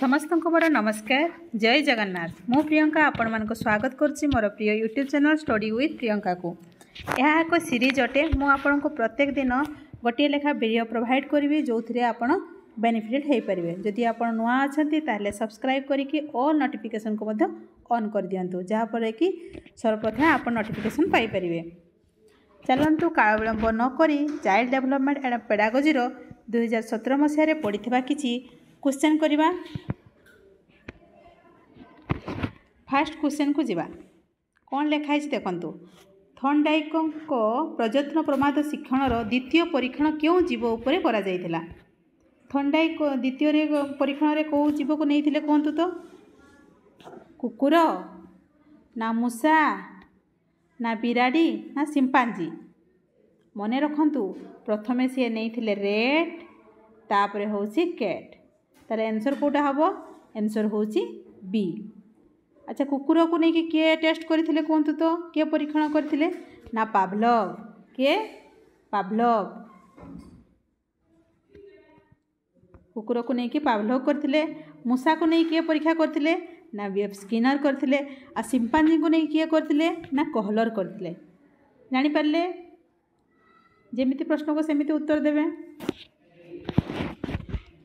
समस्त को बड़ नमस्कार। जय जगन्नाथ। मु प्रियंका आपण मानक स्वागत करुच्ची मोर प्रिय YouTube channel study with Priyanka को। यह एक सीरीज अटे। मु आपण को प्रत्येक दिन गोटे लेखा वीडियो प्रोवाइड करी जो थे आपण बेनिफिट हो पारे। जदि आप नुआ अच्छा ताले सब्सक्राइब करके ऑल नोटिफिकेशन को ऑन कर दिंतु जहाँपर कि सर्वप्रथम आप नोटिफिकेशन पाइपर। चलतु काल विलंब नक चाइल्ड डेवलपमेंट एंड पेडागोजी 2017 मसीह पढ़ी किसी क्वेश्चन करवा। फास्ट क्वेश्चन को जीवा। कौन लिखाई देखु। थर्नडाइक प्रजत्न प्रमाद शिक्षण द्वितीय परीक्षण क्यों जीव उपर करा जाइथिला। थर्नडाइक द्वितीय परीक्षण कौ जीव को नहीं कहतु तो। कुकुर ना मूषा ना बिराड़ी ना सिंपांजी। मने रखंतु प्रथमे सी नहीं रेट तापर हूँ कैट। तार आंसर कोटा हम। आंसर हूँ बी। अच्छा कुकुर को नहीं किए टेस्ट करथिले कहतु तो। किए परीक्षण करथिले ना पावलोव। किए पावलोव। कुकुर को नहीं पावलोव करथिले। मूषा को नहीं किए परीक्षा करथिले ना वेब स्किनर करथिले। आ सिंपांजी को नहीं किए करथिले ना कहलर करथिले। जानि पारले जेमिति प्रश्न को सेमिति उत्तर देवे।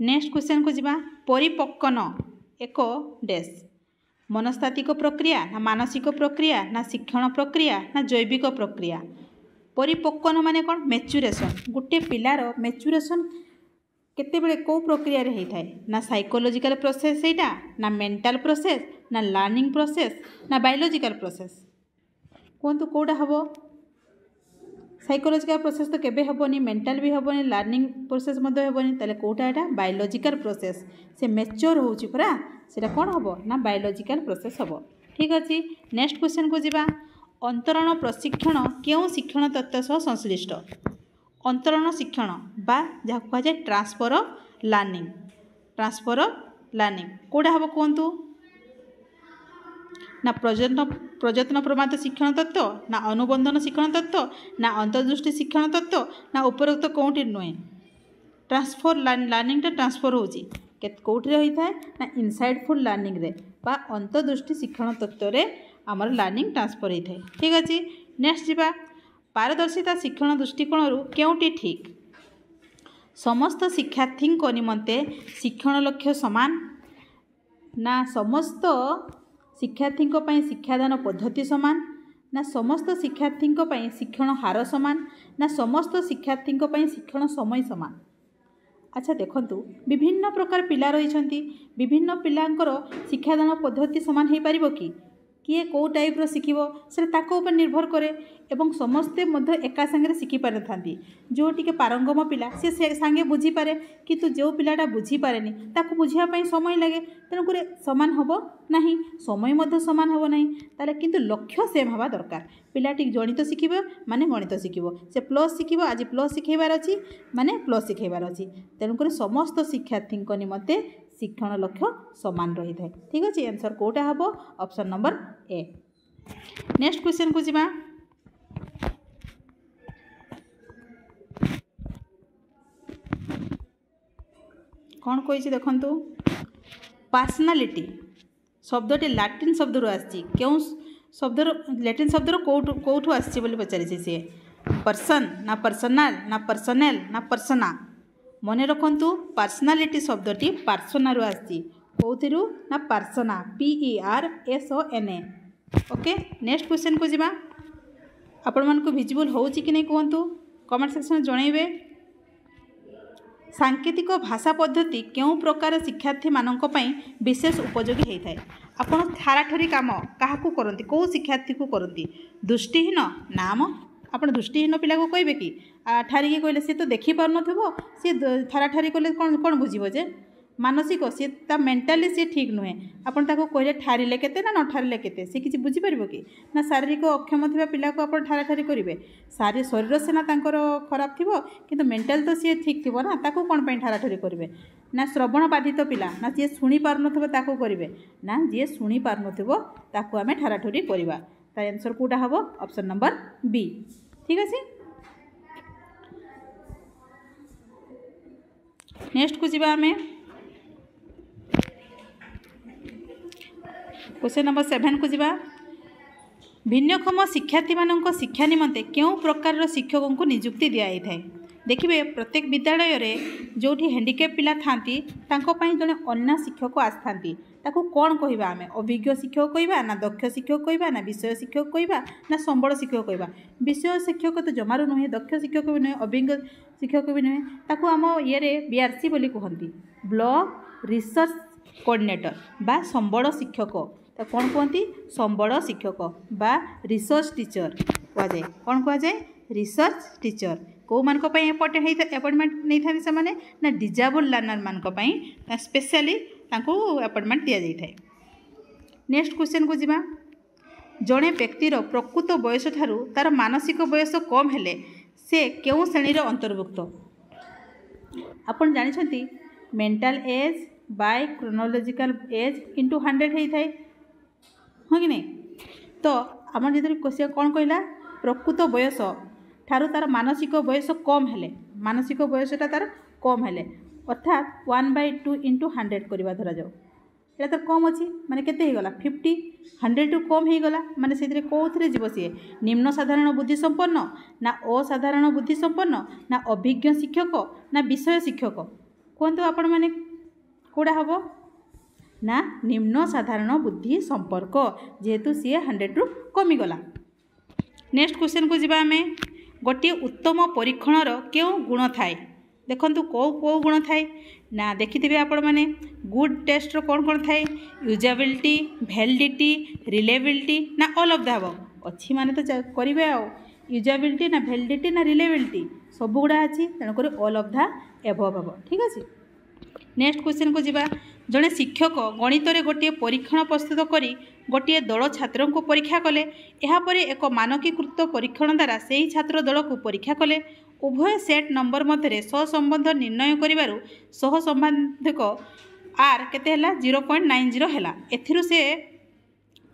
नेक्स्ट क्वेश्चन को जीवा। परिपक्वन एक डेस मनस्तात्विक प्रक्रिया ना मानसिक प्रक्रिया ना शिक्षण प्रक्रिया ना जैविक प्रक्रिया। परिपक्वन माने कौन मैच्युरेशन। गोटे पिलार मैच्युरेशन केतेबेले कौ प्रक्रिया रे होता है ना साइकोलॉजिकल प्रोसेस एटा ना मेंटल प्रोसेस ना लर्निंग प्रोसेस ना बायोलॉजिकल प्रोसेस। कहतु कौटा हम। साइकोलॉजिकल प्रोसेस तो केबे हेबनी मेंटल भी हेबनी लर्निंग प्रोसेस मध्य हेबनी ताले कोटा एटा बायोलॉजिकल प्रोसेस से मैच्योर होउची पूरा सेटा कोन हबो ना बायोलॉजिकल प्रोसेस हबो। ठीक अछि। नेक्स्ट क्वेश्चन को जीवा। अंतरण प्रशिक्षण केउ शिक्षण तत्व सह संश्लिष्ट। अंतरण शिक्षण बा जहाँ कह जाए transfer of learning. Transfer of learning कोड़ा हम कहतु ना प्रजत्न प्रमाद शिक्षण तत्व ना अनुबंधन शिक्षण तत्व ना अंतर्दृष्टि शिक्षण तत्व ना उपरोक्त कौटी नुहे। ट्रांसफर लर्निंग ट्रांसफर होची कौटी होता है ना इनसाइडफुल लर्निंग रे बा अंतर्दृष्टि शिक्षण तत्व रे आमर लर्निंग ट्रांसफर होता है। ठीक अच्छे। नेक्स्ट जीवा। पारदर्शिता शिक्षण दृष्टिकोण केउटी ठीक। समस्त शिक्षार्थी निमंते शिक्षण लक्ष्य समान ना समस्त शिक्षार्थी शिक्षादान पद्धति समान ना समस्त शिक्षार्थी शिक्षण हार समान ना समस्त शिक्षार्थी शिक्षण समय समान। अच्छा देखंतु विभिन्न प्रकार पिला रही विभिन्न पिलांकर शिक्षादान पद्धति समान हो पारिबो कि किए कौ टाइप रो शिखिबो से ताको ऊपर निर्भर करे एवं समस्ते मध्य एका संगे शिखि पारि थांती। जो टिके पारंगम पिला से संगे बुझी पारे किंतु जो पिलाटा बुझी पारेनी ताको बुझिया पई समय लागे तेणुक समान हबो नहीं समय मध्य समान हबो नहीं ताले किंतु लक्ष्य सेम हवा दरकार। पिलाटी गणित शिखिबो माने गणित शिखिबो से प्लस शिखिबो आज प्लस शिखेबार अछि माने प्लस शिखेबार अछि तेणुक समस्त शिक्षार्थी निमंते शिक्षण लक्ष्य समान रही है। ठीक अच्छे। आंसर कोटा हम option number A. Next question को जीवा। कौन कही देखंतु पर्सनालिटी शब्दटी लैटिन शब्द रू आसी क्यों शब्द लैटिन शब्द कौटू आसी बोली पचारि सी पर्सन ना पर्सनाल ना पर्सनेल ना पर्सना। मने रखंतु पर्सनालिटी शब्दटी पार्सोना रू आसी कौथिरू ना पार्सोना PERSONA। ओके। नेक्स्ट क्वेश्चन को जीवा। आपण मानक विजिबल होउची कि नहीं कहतु कमेंट सेक्शन जणाइबे। सांकेतिक भाषा पद्धति केउ प्रकार शिक्षार्थी मानक पई विशेष उपयोगी होता है। आपण ठाराठरी काम काहाकू करती कौ शिक्षार्थी को करती दृष्टिहीन नाम आप दृष्टिहीन पिला को कहे कि ठारिकी कहले सी तो देखी पार नथिबो सी ठाराठारी कले कौन कौन बुझिबो जे मानसिक सी ता मेंटाली सी ठीक नुहे आपन ताको कहले ठारिले केते ना न ठारिले केते सी किछि बुझी परबो कि ना शारीरिक अक्षम थिबा पिला को आपन ठाराठारी करिवे सारी शरीर से ना तांकर खराब थिबो किंतु मेंटल तो सी ठीक थिबो ना ताको कोन पई ठाराठारी करिवे ना श्रवण बाधित पिला ना जे सुनी पार नथिबो ताको करिवे ना जे सुनी पार नथिबो ताको आमे ठाराठारी करिवा। ता आंसर कोटा हबो ऑप्शन नंबर बी। ठीक अछि। नेक्स्ट को जीवा आमे क्वेश्चन नंबर 7 को जीवा भिन्नक्षम शिक्षार्थी मानक शिक्षा निमंते क्यों प्रकार शिक्षकों को नियुक्ति दिखाई थाए देखिए प्रत्येक विद्यालय रे जोठी हैंडिकैप पिला थांती तांको पई जने अन्य शिक्षक आस्थांती ताको कौन कहबा आमे अभिज्ञ शिक्षक कहबा ना दक्ष शिक्षक कहबा ना विषय शिक्षक कहबा ना संबल शिक्षक कहबा विषय शिक्षक तो जमारू नुहे दक्ष शिक्षक भी नुहे अभिज्ञ शिक्षक भी नुहे ताको आम ये बीआरसी बोली कहती ब्लॉक रिसर्च कोऑर्डिनेटर बा संबल शिक्षक तो कौन कहती संबल शिक्षक बा रिसर्च टीचर कहुए कौन कहुए रिसर्च टीचर कौ मानक अपॉइंटमेंट नहीं था से माने ना डिजेबल लर्नर मानक स्पेशली अपॉइंटमेंट दि जाए। नेक्स्ट क्वेश्चन को जीवा जड़े व्यक्तिर प्रकृत बयस ठारू तार मानसिक बयस कम हेले से क्यों श्रेणी अंतर्भुक्त आपन जानिछंती mental age by chronological age into 100 होता है हाँ कि नहीं तो आम जो क्वेश्चन कौन कहला प्रकृत बयस ठारू तार मानसिक बयस कम हेले मानसिक बयसटा तार कम हेले अर्थात 1/2 इंटू 100 करवा धरा जाओ ये तो कम अच्छी माने केते गला 50 100 टू कम हो गला माने से कौन जीव सी निम्न साधारण बुद्धि संपन्न ना असाधारण बुद्धि संपन्न ना अभिज्ञ शिक्षक ना विषय शिक्षक कहतु आपण मैंने कौड़ा हम ना निम्न साधारण बुद्धि संपर्क जेहेतु सी 100 टू कमिगला। नेक्स्ट क्वेश्चन को जीवा आमे गोटे उत्तम परीक्षणर क्यों गुण थाए देखंतु कौ कौ गुण थाए ना देखिथिबे आपण माने गुड टेस्ट कौन कौन थाए यूजेबिलिटी वैलिडिटी रिलायबिलिटी ना ऑल ऑफ द अबव अच्छी माने तो करिवे आ यूजेबिलिटी ना वैलिडिटी ना रिलायबिलिटी सब गुड़ा अच्छी तेणुक ऑल ऑफ द अबव हम ठीक अच्छे। नेक्स्ट क्वेश्चन को जीवा जड़े शिक्षक गणित रे गोटे परीक्षण प्रस्तुत करी गोटे दल छात्र को परीक्षा कले यापर एक मानकीकृत परीक्षण द्वारा से ही छात्र दल को परीक्षा कले उभय सेट नंबर मध्य सहसंबंध निर्णय करिबारु सहसंबंधक आर केते 0.90 है एथिरु से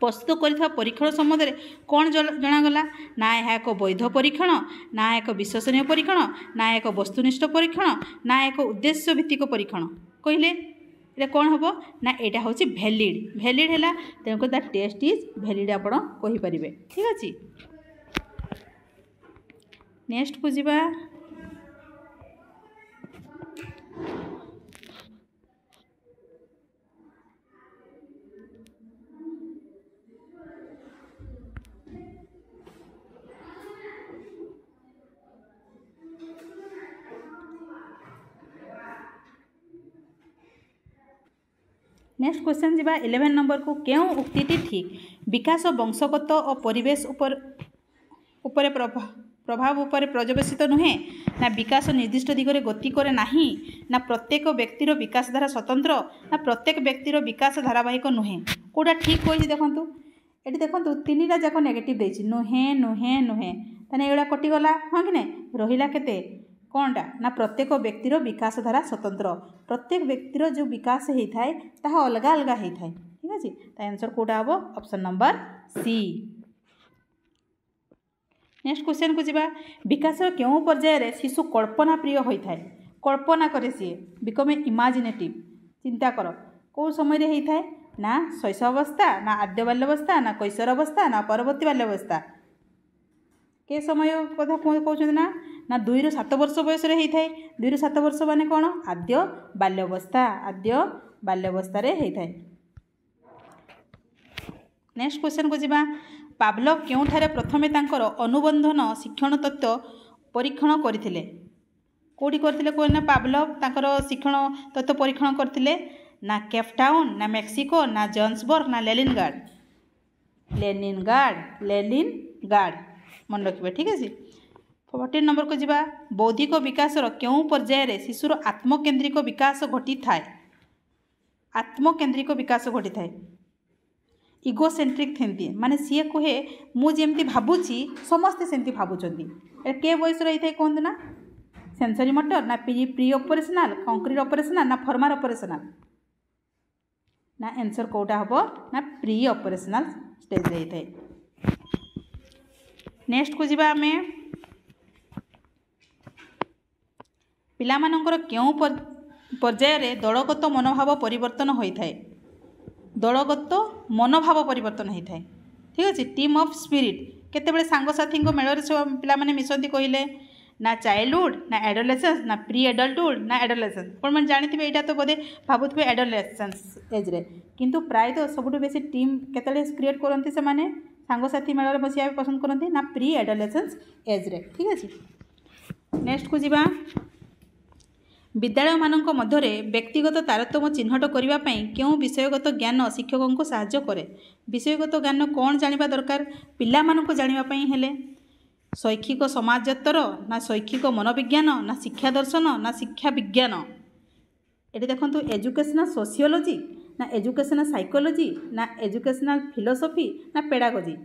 प्रस्तुत कर परीक्षण संबंध में कौन जनागला ना यह एक वैध परीक्षण ना एक विश्वसनीय परीक्षण ना एक वस्तुनिष्ठ परीक्षण ना एक उद्देश्य भित्तिक परीक्षण कहले ये कौन हम ना यहाँ हूँ भैलिड भैलिड है तेणुक द टेस्ट इज भैलिड आप कहींपारे ठीक अच्छे। नेक्स्ट को जीवा नेक्स्ट क्वेश्चन जीवा 11 नंबर को क्यों उक्ति ठीक विकास वंशगत और परिवेश उपरे प्रभाव उपरे पर्यवेसित नुहे ना विकास निर्दिष्ट दिगरे गति करे नाही ना प्रत्येक व्यक्तिर विकास धारा स्वतंत्र ना प्रत्येक व्यक्तिर विकास धारावाहिक नुहे कौटा ठीक होइछि देखंतु एटी देखंतु तीनटा जाक नेगेटिव देछि नुहे नुहे नुहे तने एडा कटिगला हाँ कि नहीं रहिला केते कौनटा ना प्रत्येक व्यक्तिर विकास धारा स्वतंत्र प्रत्येक व्यक्तिर जो विकास होता है ताहा अलग अलग होता है ठीक अच्छे तो आंसर कौटा हम option number C. Next question को जीवा विकास क्यों पर्यायर शिशु कल्पना प्रिय होता है कल्पना करे सी बिकम इमाजिनेटिव चिंता कर कौ समय होता है ना शैशव अवस्था ना आद्य बाल्यावस्था ना कैशोर अवस्था ना परवर्ती बाल्यावस्था के समय कथा कहते ना 2 ରୁ 7 वर्ष बयस होता है 2 ରୁ 7 वर्ष माने कौन आद्य बाल्यावस्था रे होता है। नेक्स्ट क्वेश्चन को जीवा पावलोव क्योंठारे प्रथमे तांकर अनुबंधन शिक्षण तत्व परीक्षण करथिले कोठी करथिले कोना पावलोव तांकर शिक्षण तत्व परीक्षण करथिले ना केपटाउन ना मेक्सिको ना जोहान्सबर्ग ना लेनिनग्राड मन रखिए ठीक है। 14 नंबर को जीवा बौद्धिक विकास क्यों पर्यायर शिशुर आत्मकेन्द्रिक विकास घटी थाए आत्मकेन्द्रिक विकास घटी थाए इगोसेंट्रिक थे माने सी कहे मुझे भावुची समस्ते सेमती भावुंट के बयस रही है कहते ना सेंसरी मोटर ना प्री ऑपरेशनल कंक्रीट ऑपरेशनल ना फॉर्मल ऑपरेशनल ना आंसर कौटा हम ना प्री ऑपरेशनल स्टेज रही है। नेक्स्ट को जीवा आमे पिलामानंकर क्यों पर्यायर दलगत मनोभाव परिवर्तन होता है दलगत मनोभाव परिवर्तन होता है। ठीक अच्छे टीम ऑफ स्पिरिट केतेबेले सांगसाथी मेल पिला माने मिसंती कहले ना चाइल्डहुड ना एडोलेसेंस ना प्री एडल्टहुड ना एडोलेसेंस कौन मैंने जानी यहाँ तो बोधे भावुवे एडोलेसेंस एज्रे किंतु प्राय तो सबुठ बेसी टीम केते क्रिएट करती से माने सांगसाथी मेल बसिया पसंद करती ना प्री एडोलेसेंस एज्रे। ठीक अच्छे नेक्स्ट को जीवा विद्यालय मानक मध्य व्यक्तिगत तारतम्य चिन्हट करने क्यों विषयगत ज्ञान शिक्षकों को साहाय्य करे। विषयगत ज्ञान कौन जानिबा दरकार पिला मानक जानिबा हेले शैक्षिक समाजतर ना शैक्षिक मनोविज्ञान ना शिक्षा दर्शन ना शिक्षा विज्ञान ये देखो एजुकेशनल सोशियोलॉजी ना एजुकेशनल साइकोलॉजी ना एजुकेशनल फिलोसफी ना पेडागोजी।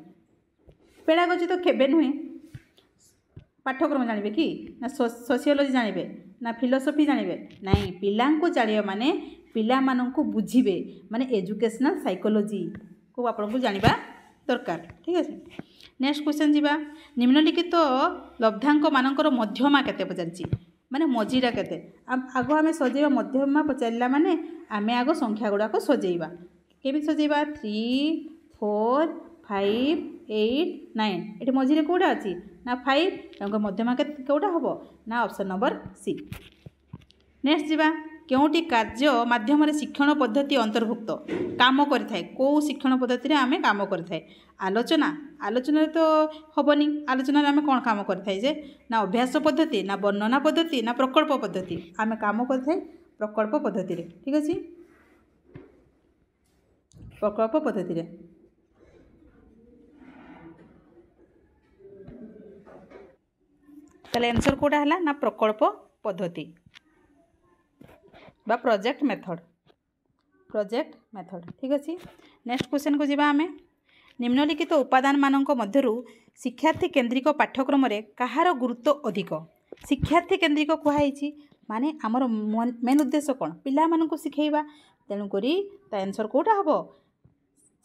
पेडागोजी तो केबे नुहे पाठ्यक्रम जानवे कि ना सोशियोलॉजी जानवे ना फिलोसफी जानवे नाई पिला जानिबा माने पिला मानक बुझीबे माने एजुकेशनल साइकोलॉजी को आपको जानिबा दरकार। ठीक है नेक्स्ट क्वेश्चन जीवा निम्नलिखित लब्धांक मानकर मध्यमा केते पचारछि माने मझीरा केते आग आम सजेबा मध्यमा पचारा माने आम आग संख्या गुड़ाक सजेबा केमी सजेबा 3 4 5 8 9 ये मझीरे कौटा अच्छी ना 5 तेणुक मध्यमा कौटा हम ना ऑप्शन नंबर सी। नेक्स्ट जीवा क्योंटी कार्य माध्यम शिक्षण पद्धति अंतर्भुक्त काम करें कौ शिक्षण पद्धति आम काम करें आलोचना आलोचना तो हेनी आलोचना आम कौन काम करें ना अभ्यास पद्धति ना वर्णना पद्धति ना प्रकल्प पद्धति आम काम करें प्रकल्प पद्धति। ठीक अच्छे प्रकल्प पद्धति ताले आंसर कोटा है ना प्रकल्प पद्धति बा प्रोजेक्ट मेथड ठीक अच्छे नेक्स्ट क्वेश्चन को जीवा आमे निम्नलिखित उपादान मानक मध्यरु शिक्षार्थी केन्द्रिक पाठ्यक्रम रे कहार गुरुत्व अधिक। शिक्षार्थी केन्द्रिक कहुई माने आमर मेन उद्देश्य कौन पिला मानक शिखेबा तेणुक आंसर कौटा हम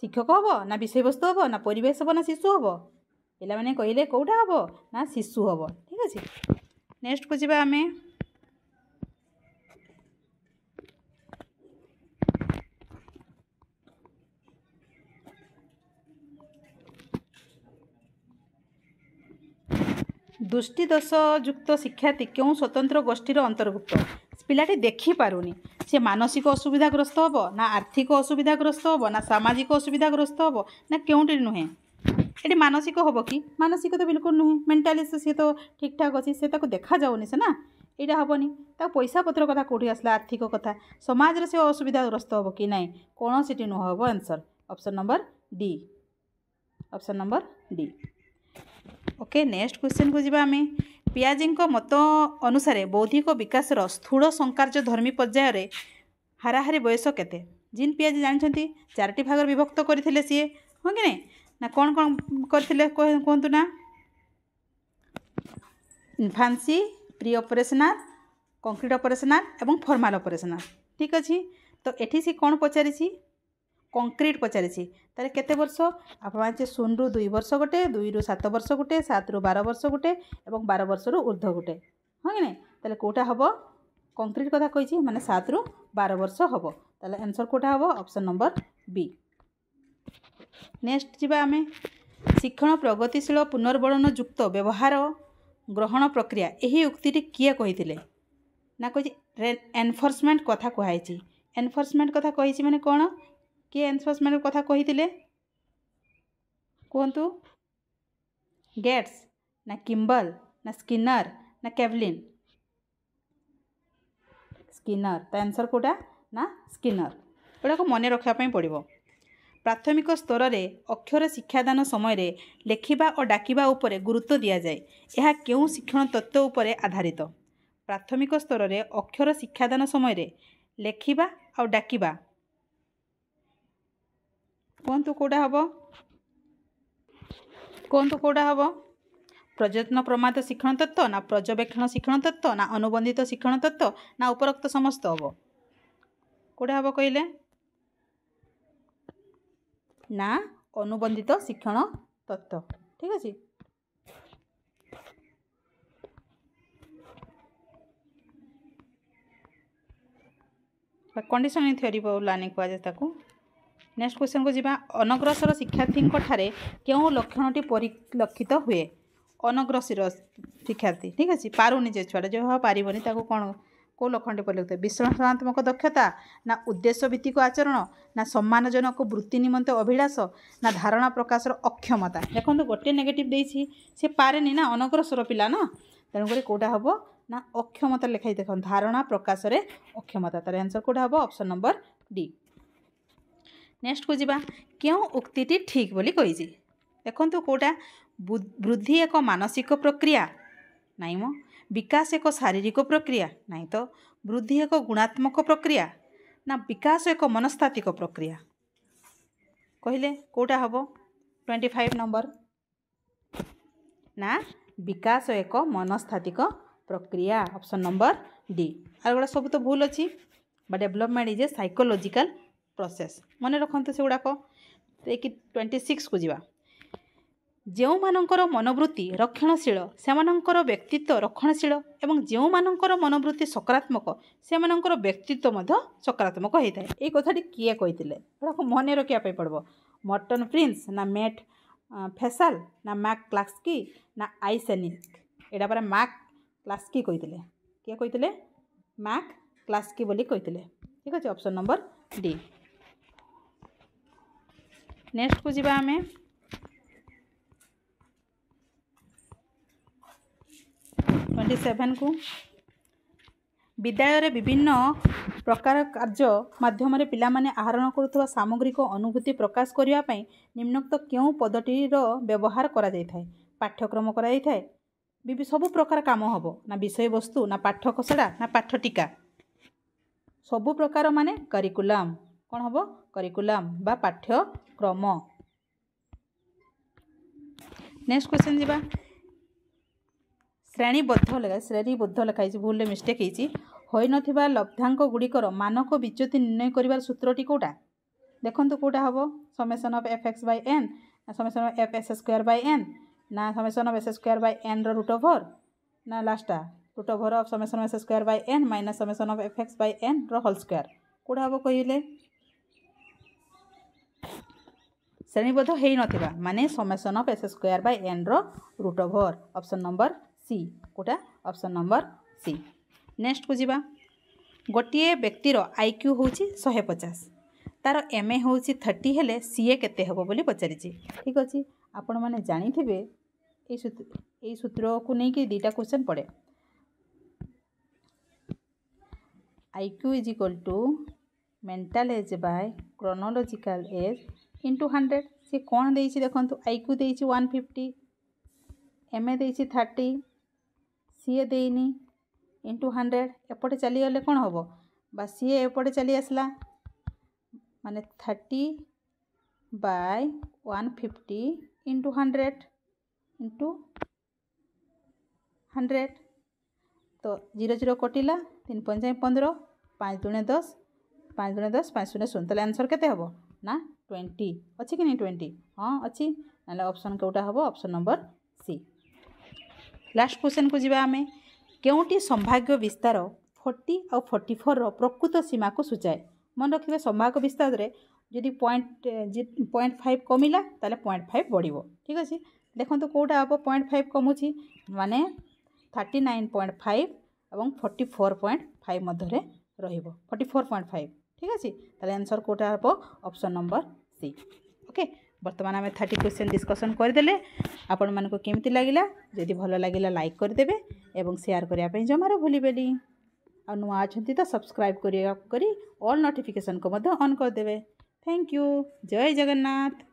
शिक्षक हम ना विषय वस्तु हम ना परिवेश हम ना शिशु हम पिला माने कहले कौटा हम ना शिशु हम। ठीक अच्छे नेक्स्ट को जीवा आमे दृष्टिदोष युक्त शिक्षार्थी क्यों स्वतंत्र गोष्ठीर अंतर्भुक्त पिलाटी देखी पारुनी से मानसिक असुविधाग्रस्त हम ना आर्थिक असुविधाग्रस्त हम ना सामाजिक असुविधाग्रस्त हम ना क्योंटी नुहे ये मानसिक हम कि मानसिक तो बिल्कुल नुहे मेंटाली सी तो ठीक ठाक अच्छी से देखा जाऊनी से ना यहाँ हेनी पैसा पत्र कथा कौटी आसला आर्थिक कथा समाज से असुविधाग्रस्त हम कि ना कौन सी नुह हम answer option number D option number D. Okay next question को जीवा आमे पियाजी मत अनुसार बौद्धिक विकास स्थूल संकार्य धर्मी पर्यायर हाराहारी बयस केते जीन पियाजी जानते 4टी भाग विभक्त करते सी हाँ कि नहीं ना कौन कौन करते कहतु ना इन्फान्सी प्री ऑपरेशनल कंक्रीट ऑपरेशनल एवं फॉर्मल ऑपरेशनल। ठीक अच्छे तो ये सी कौन पचारि कंक्रीट पचारि तारे केते वर्ष आप 0 ରୁ 2 वर्ष गोटे 2 ରୁ 7 वर्ष गोटे 7 ରୁ 12 वर्ष गोटे और 12 वर्ष ऊर्ध्व गोटे हाँ कि नहीं ताले कोटा हम कंक्रीट कथा कही माने 7 ରୁ 12 वर्ष हम ताले आंसर कोटा हम ऑप्शन नंबर बी। नेक्स्ट जीवा आमे शिक्षण प्रगतिशील पुनर्बलन युक्त व्यवहार ग्रहण प्रक्रिया यही उक्ति किए कही ना कही एनफोर्समेंट कथा कहुई एनफोर्समेंट कथा कही माने कौन किए एनफोर्समेंट कथा कही कहतु गेट्स ना किम्बल ना स्किनर ना केवलिन स्किनर तो आंसर कोटा ना स्किनर गुड़ा को मन रखापी पड़ो। प्राथमिक स्तर में अक्षर शिक्षादान समय लेखिबा और डाकिबा उपरे गुरुत्व दि जाए यह क्यों शिक्षण तत्व उपरे आधारित। प्राथमिक स्तर में अक्षर शिक्षादान समय लेखिबा और डाकिबा कहतु कौटा हम प्रयत्न प्रमाद शिक्षण तत्व ना पर्यवेक्षण शिक्षण तत्व ना अनुबंधित शिक्षण तत्व ना उपरोक्त समस्त हम कौटा हम कहले ना अनुबंधित शिक्षण तत्व। ठीक अच्छे कंडीशनिंग थ्योरी लर्निंग कहुए नेक्स्ट क्वेश्चन को जीवा अनग्रसर शिक्षार्थी ठारे क्यों लक्षणटी परिलक्षित हुए अनग्रसर शिक्षार्थी ठीक अच्छे पारुनी जे छुआ जो पारबनी कौन कौ लक्षण परिलक्षित विश्लेषणात्मक दक्षता ना उद्देश्य भित्तिक आचरण ना सम्मानजनक वृत्ति निमंते अभिलाष ना धारणा प्रकाशर अक्षमता देखो गोटे नेगेटिव देसी सी पारेनी ना अनग्रसर पिला ना तेणुक कौटा हम ना अक्षमता लिखाई देख धारणा प्रकाश अक्षमता तार आंसर कौटा हम ऑप्शन नंबर डी। नेक्स्ट को जीवा क्यों उक्ति ठीक बोली कही देखो कौटा वृद्धि एक मानसिक प्रक्रिया नाई मो विकास एक शारीरिक प्रक्रिया नहीं तो वृद्धि एक गुणात्मक प्रक्रिया ना विकास एक मनस्तात्विक प्रक्रिया कहले कौटा हम 25 नंबर ना विकास एक मनस्तात्विक प्रक्रिया ऑप्शन नंबर डी। आर गुड़ा सब तो भूल अच्छी development is a psychological process मन रखते से गुड़ाक 26 को जीवा जो मानकर मनोवृत्ति रक्षणशील से व्यक्तित्व रक्षणशील एवं जो मानकर मनोवृत्ति सकारात्मक से व्यक्तित्व सकारात्मक होता है ये कथाटी किए कही मन रखा पड़ो मर्टन प्रिंस ना मैट फेसाल ना मैक क्लास्की ना आइसेनिक एटा पर मैक क्लास्की कही किए कही मैक क्लास्की बोली कही ठीक अच्छे ऑप्शन नंबर डी। नेक्स्ट को जीवा आमे 27 को विद्यालय विभिन्न प्रकार कार्य माध्यम पिला माने आहरण करुवा सामग्रिक अनुभूति प्रकाश करने निम्नोक्त क्यों पद्धतिर व्यवहार करा जाय थाए पाठ्यक्रम करा जाय थाए सब प्रकार काम हम ना विषय वस्तु ना पाठ्यखसड़ा ना पाठ्यटिका सबु प्रकार माने करिकुलम कौन हम करिकुलम बा पाठ्यक्रम। नेक्स्ट क्वेश्चन जीवा श्रेणीबद्ध लिखाई भूल मिस्टेक होई नथिबा लब्धांक गुड़िकर मानक विच्युति निर्णय करिवार सूत्रटी कोटा देखंतु कोटा हबो summation of fx by n ना summation of fs square by n ना summation of s square by n रो रूट ओवर ना लास्टा root over of summation of s square by n minus summation of fx by n रो whole square कोटा हबो कहिले श्रेणीबद्ध हेई नथिबा माने summation of s square by n रो root over option number C कोटा ऑप्शन नंबर सी। नेक्स्ट को जीवा गोटे व्यक्तिर आईक्यू हूँ 150 तार एम ए हूँ 30 हेले सीए केते हबो बोली पचारि ठीक अच्छे आपण मैंने जानी थे ये सूत्र को लेकिन दुटा क्वेश्चन पड़े IQ is equal to mental age by chronological age into 100 सी कौन देछि देखंतु आईक्यू देछि 150 एम ए देछि 30 सीए देनी इंटू 100 एपटे चली गले कौन हम बा सीए एपटे चली आसला माने 30 बाय 150 इंटू 100 इंटू 100 तो 0 0 कटिला 3 5 15 5 दूने 10 5 दूने 10 5 शून्य शून्य तो आंसर केते हबो ना 20 अच्छी कि नहीं 20 हाँ अच्छी ना ऑप्शन कोटा हम option number C. Last question को जीवा आमे केउटी संभाव्य विस्तार 40 और 44 प्रकृत सीमा को सूचाए मन रखिए संभाव्य विस्तार रे जदि 0.5 कमिला ताले 0.5 बढ़िबो ठीक अच्छे देखो कौटा हम 0.5 कमुची माने 39.5 एवं 44.5 मध्य रहिबो 44.5 ठीक अच्छे ताले आंसर कौटा हम ऑप्शन नंबर सी। ओके बर्तमान आम 30 क्वेश्चन डिस्कसन करदे आपण मानक केमती लगिला जदि भल लगिला लाइक करदेबे एवं शेयर करने जमार भूलिबेनी आ नुआ अछंती तो सब्सक्राइब करी ऑल नोटिफिकेशन को ऑन करदेबे। थैंक यू जय जगन्नाथ।